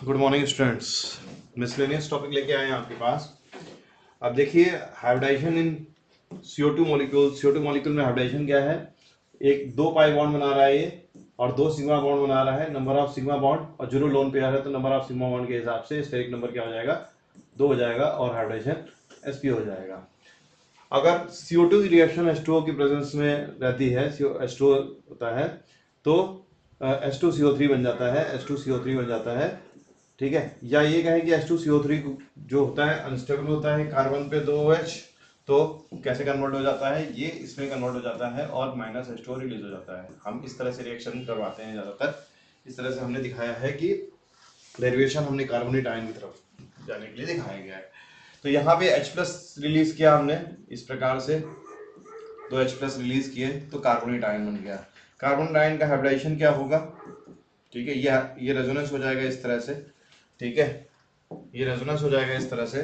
Good morning students. Miscellaneous topic लेके आए हैं आपके पास। अब देखिए हाइब्रिडाइजेशन इन CO2 मॉलिक्यूल। CO2 मॉलिक्यूल में हाइब्रिडाइजेशन क्या है? एक दो पाई बॉन्ड बना रहा है ये और दो सिग्मा बॉन्ड बना रहा है। नंबर ऑफ सिग्मा बॉन्ड और जीरो लोन पेयर है तो नंबर ऑफ सिग्मा बॉन्ड के हिसाब से स्टेरिक नंबर क्या हो जाएगा? 2 हो जाएगा और हाइब्रिडाइजेशन sp हो जाएगा। अगर CO2 की रिएक्शन H2O की प्रेजेंस में रहती है, H2O होता है तो H2CO3 बन जाता है, H2CO3 बन जाता है। ठीक है, या ये कहें कि H2CO3 जो होता है अनस्टेबल होता है, कार्बन पे 2 OH, तो कैसे कन्वर्ट हो जाता है? ये इसमें कन्वर्ट हो जाता है और माइनस H2O रिलीज हो जाता है। हम इस तरह से रिएक्शन करवाते हैं ज़्यादातर। इस तरह से हमने दिखाया है कि डेरिवेशन हमने कार्बोनेट आयन की तरफ जाने के लिए दिखाया गया है। तो यहाँ पे H+ रिलीज किया हमने इस प्रकार से, 2 H+ रिलीज किए तो कार्बोनेट आयन बन गया। कार्बोनेट आयन का हाइब्रिडाइजेशन क्या होगा? ठीक है, ये रेजोनेंस हो जाएगा इस तरह से। ठीक है, ये रेजोनेंस हो जाएगा इस तरह से।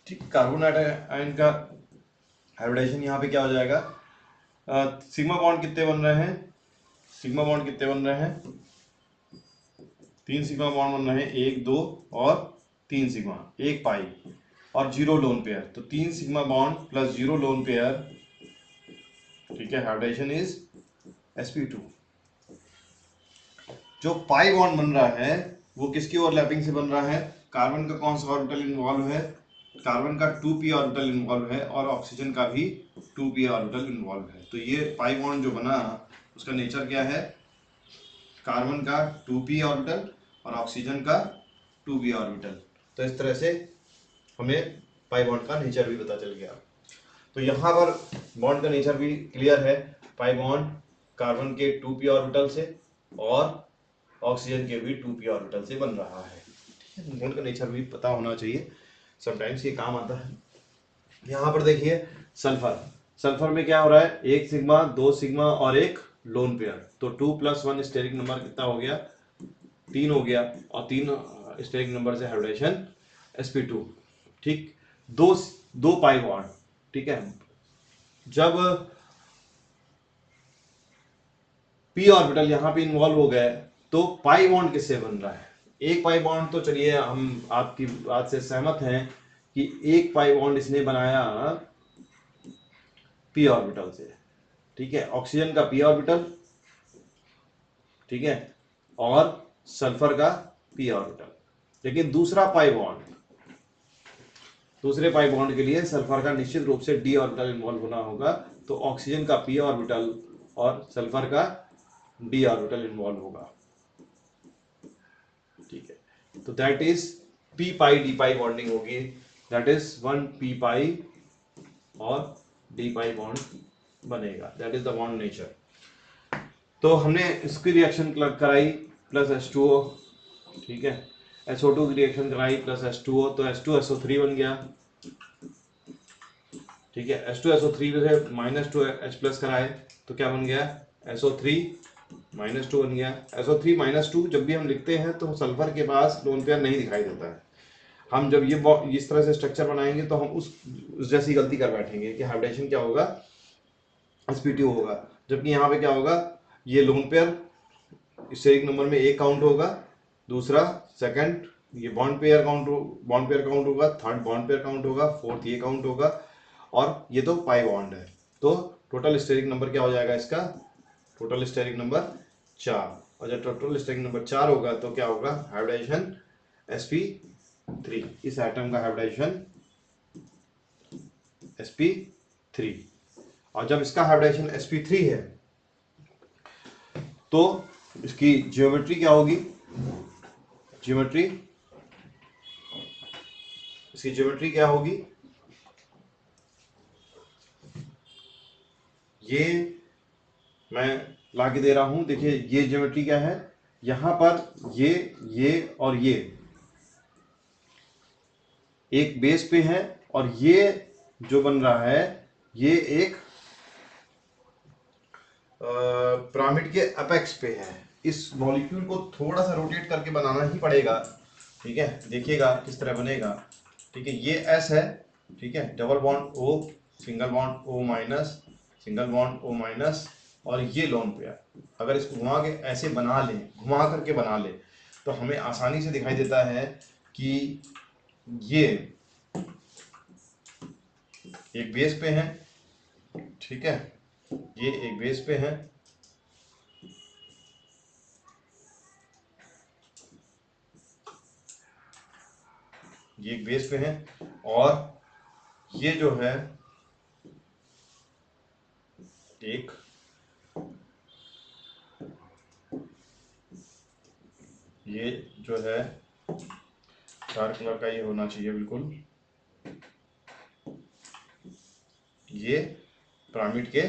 ठीक, कार्बोनेट आयन का हाइब्रिडाइजेशन यहाँ पे क्या हो जाएगा? सिग्मा बॉन्ड कितने बन रहे हैं? सिग्मा बॉन्ड कितने बन रहे हैं? 3 सिग्मा बॉन्ड बन रहे हैं, 1 2 और 3 सिग्मा, 1 पाई और 0 लोन पेयर। तो 3 sigma bond plus 0 lone pair. ठीक है, हाइब्रिडाइजेशन इज sp2। जो पाई बॉन्ड बन रहा है वो किसकी ओवरलैपिंग से बन रहा है? कार्बन का कौन सा ऑर्बिटल इन्वॉल्व है? कार्बन का 2p ऑर्बिटल इन्वॉल्व है और ऑक्सीजन का भी 2p ऑर्बिटल इन्वॉल्व है। तो ये पाई बॉन्ड जो बना उसका नेचर क्या है? कार्बन का 2p ऑर्बिटल और ऑक्सीजन का 2p ऑर्बिटल। तो इस तरह से हमें पाई बॉन्ड का नेचर भी पता चल गया। तो यहाँ पर बॉन्ड का नेचर भी क्लियर है। पाई बॉन्ड कार्बन के 2p ऑर्बिटल से और ऑक्सीजन के भी 2p ऑर्बिटल से बन रहा है। ठीक है, बॉन्ड का नेचर भी पता होना चाहिए, समटाइम्स ये काम आता है। यहाँ पर देखिए सल्फर। सल्फर में क्या हो रहा है? 1 सिग्मा, 2 सिग्मा और 1 लोन पेयर। तो 2 + 1 स्टेरिक नंबर कितना हो गया? 3 हो गया और 3 स्टेरिक नंबर से हाइब्रिडेशन sp2। ठीक, दो दो पाई बॉन्ड। ठीक है, जब p ऑर्बिटल यहाँ पे इन्वॉल्व हो गए तो पाई बॉन्ड किससे बन रहा है? एक पाई बॉन्ड तो चलिए हम आपकी बात से सहमत हैं कि एक पाई बॉन्ड इसने बनाया p ऑर्बिटल से। ठीक है, ऑक्सीजन का p ऑर्बिटल, ठीक है, और सल्फर का p ऑर्बिटल। लेकिन दूसरे पाई बॉन्ड के लिए सल्फर का निश्चित रूप से d ऑर्बिटल इन्वॉल्व होना होगा। तो ऑक्सीजन का p ऑर्बिटल और सल्फर का d ऑर्बिटल इन्वॉल्व होगा। ठीक है, तो that is p pi d pi bonding होगी। दैट इज 1 p पाई और d पाई बॉन्ड बनेगा। That is the bond nature. तो हमने इसकी रिएक्शन कराई प्लस H2O। ठीक है, SO2 की रिएक्शन कराई प्लस H2O तो H2SO3 बन गया। ठीक है, H2SO3 से -2H+ कराए तो क्या बन गया? SO3 -2 बन गया। SO3 -2 जब भी हम लिखते हैं तो सल्फर के पास लोन पेयर नहीं दिखाई देता है। हम जब ये इस तरह से स्ट्रक्चर बनाएंगे तो हम उस जैसी गलती कर बैठेंगे कि हाइब्रिडेशन क्या होगा? sp2 होगा। जबकि यहाँ पे क्या होगा? ये लोन पेयर स्टेरिक नंबर में एक काउंट होगा, दूसरा सेकंड ये बॉन्ड पेयर काउंट होगा, थर्ड बॉन्ड पेयर काउंट होगा, फोर्थ ये काउंट होगा और ये तो पाई बॉन्ड है। तो टोटल स्टेरिक नंबर क्या हो जाएगा इसका? Total steric number 4। और जब टोटल स्टेरिक नंबर 4 होगा तो क्या होगा? Hybridisation sp3। इस एटम का हाइब्रिडाइजेशन sp3। और जब इसका हाइब्रिडाइजेशन sp3 है तो इसकी ज्योमेट्री क्या होगी? इसकी ज्योमेट्री क्या होगी? ये मैं ला के दे रहा हूं, देखिए ये ज्योमेट्री क्या है? यहां पर ये और ये एक बेस पे है और ये जो बन रहा है ये एक पिरामिड के अपेक्स पे है। इस मॉलिक्यूल को थोड़ा सा रोटेट करके बनाना ही पड़ेगा। ठीक है, देखिएगा किस तरह बनेगा। ठीक है, ये S है। ठीक है, double bond O, single bond O-, single bond O-, और ये लोन पेयर। अगर इसको घुमा के ऐसे बना ले, घुमा करके बना ले, तो हमें आसानी से दिखाई देता है कि ये एक बेस पे है, ठीक है, ये एक बेस पे है, ये एक बेस पे है, और ये जो है एक ये जो है डार्क कलर का ये होना चाहिए बिल्कुल, ये पिरामिड के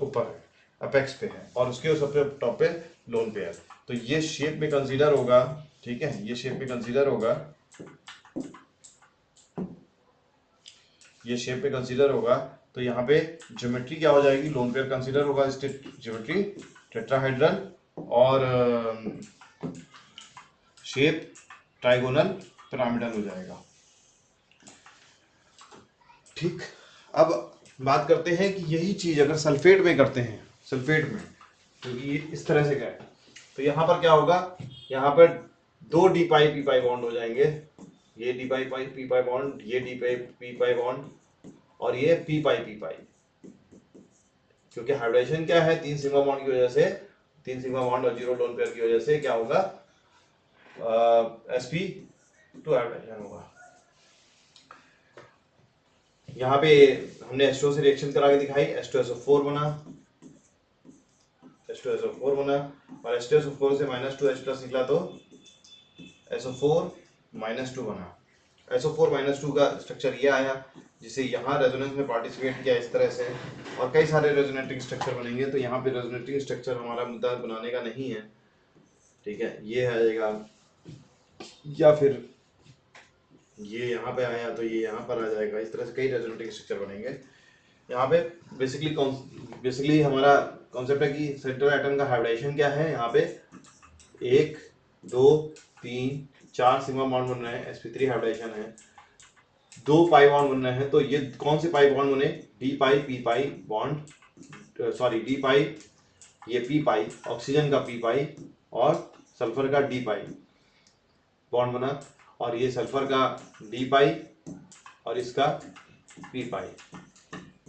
ऊपर अपेक्स पे है और उसके सबसे टॉप पे लोन पे है। तो ये शेप में कंसीडर होगा, ठीक है, ये शेप में कंसीडर होगा, ये शेप में कंसीडर होगा। तो यहाँ पे ज्योमेट्री क्या हो जाएगी, लोन पेयर कंसीडर होगा, ज्योमेट्री टेट्राहेड्रल, और शेप ट्राइगोनल पिरामिडल हो जाएगा। ठीक, अब बात करते हैं कि यही चीज अगर सल्फेट में करते हैं, सल्फेट में, तो ये इस तरह से क्या है, तो यहाँ पर क्या होगा, यहाँ पर दो D pi p pi bond हो जाएंगे, ये डी पाई पाई पी पाई बॉन्ड, ये D pi p pi bond, और ये पी पाई पी पाई, क्योंकि हाइब्रिडेशन क्या है, 3 सिग्मा बॉन्ड की वजह से, 3 सिग्मा बॉन्ड और 0 लोन पेयर की वजह से क्या होगा, sp2 हाइब्रिडेशन होगा। यहाँ पे हमने H2O से रिएक्शन करा के दिखाई, H2SO4 बना, H2SO4 बना, और H2SO4 से -2H+ निकला तो SO4 -2 बना। SO4 -2 का स्ट्रक्चर ये आया, जिसे यहाँ रेजोनेंस में पार्टिसिपेट किया इस तरह से, और कई सारे रेजोनेटिंग स्ट्रक्चर बनेंगे। तो यहाँ पे रेजोनेटिंग स्ट्रक्चर हमारा मुद्दा बनाने का नहीं है, ठीक है, ये आ जाएगा, या फिर ये यहाँ पे आया तो ये यहाँ पर आ जाएगा, इस तरह से कई रेजोनेटिंग स्ट्रक्चर बनेंगे। यहाँ पे बेसिकली हमारा कॉन्सेप्ट है कि सेंट्रल एटम का हाइब्रिडेशन क्या है, यहाँ पे 1 2 3 4 सिग्मा बॉन्ड बन रहे हैं, sp3 हाइब्रिडेशन है, 2 पाई बॉन्ड बन रहे हैं। तो ये कौन से पाई बॉन्ड बने, d pi p pi bond, sorry d pi, ये पी पाई, ऑक्सीजन का पी पाई और सल्फर का डी पाई बॉन्ड बना, और ये सल्फर का डी पाई और इसका पी पाई,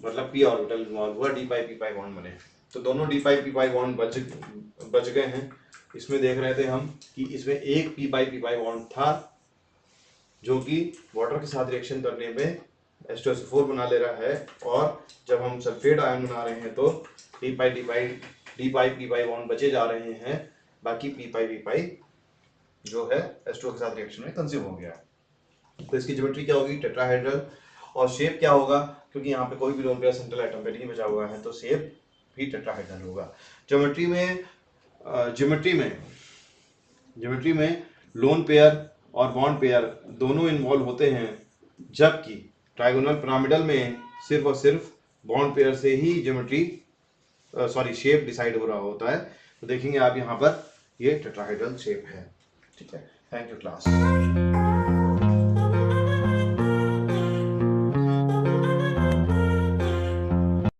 मतलब पी ऑर्बिटल इन्वॉल्व हुआ, D pi p pi bond बने। तो दोनों D pi p pi bond बच गए हैं। इसमें देख रहे थे हम कि इसमें एक पी पाई बॉन्ड था जो कि वाटर के साथ रिएक्शन करने में H2SO4 बना ले रहा है, और जब हम सल्फेट आयन बना रहे हैं तो D pi p pi bond बचे जा रहे हैं, बाकी पी पाई जो है H2O के साथ रिएक्शन में कंज्यूम हो गया। तो इसकी ज्योमेट्री क्या होगी, टेट्राहेड्रल, और शेप क्या होगा, क्योंकि यहाँ पे कोई भी लोन पेयर सेंट्रल एटम पे नहीं बचा हुआ है, तो शेप भी टेट्राहेड्रल होगा। ज्योमेट्री में लोन पेयर और बॉन्ड पेयर दोनों इन्वॉल्व होते हैं, जबकि ट्राइगोनल पिरामिडल में सिर्फ और सिर्फ बॉन्ड पेयर से ही शेप डिसाइड हो रहा होता है। तो देखेंगे आप यहाँ पर ये टेट्राहेड्रल शेप है, ठीक है। Thank you class.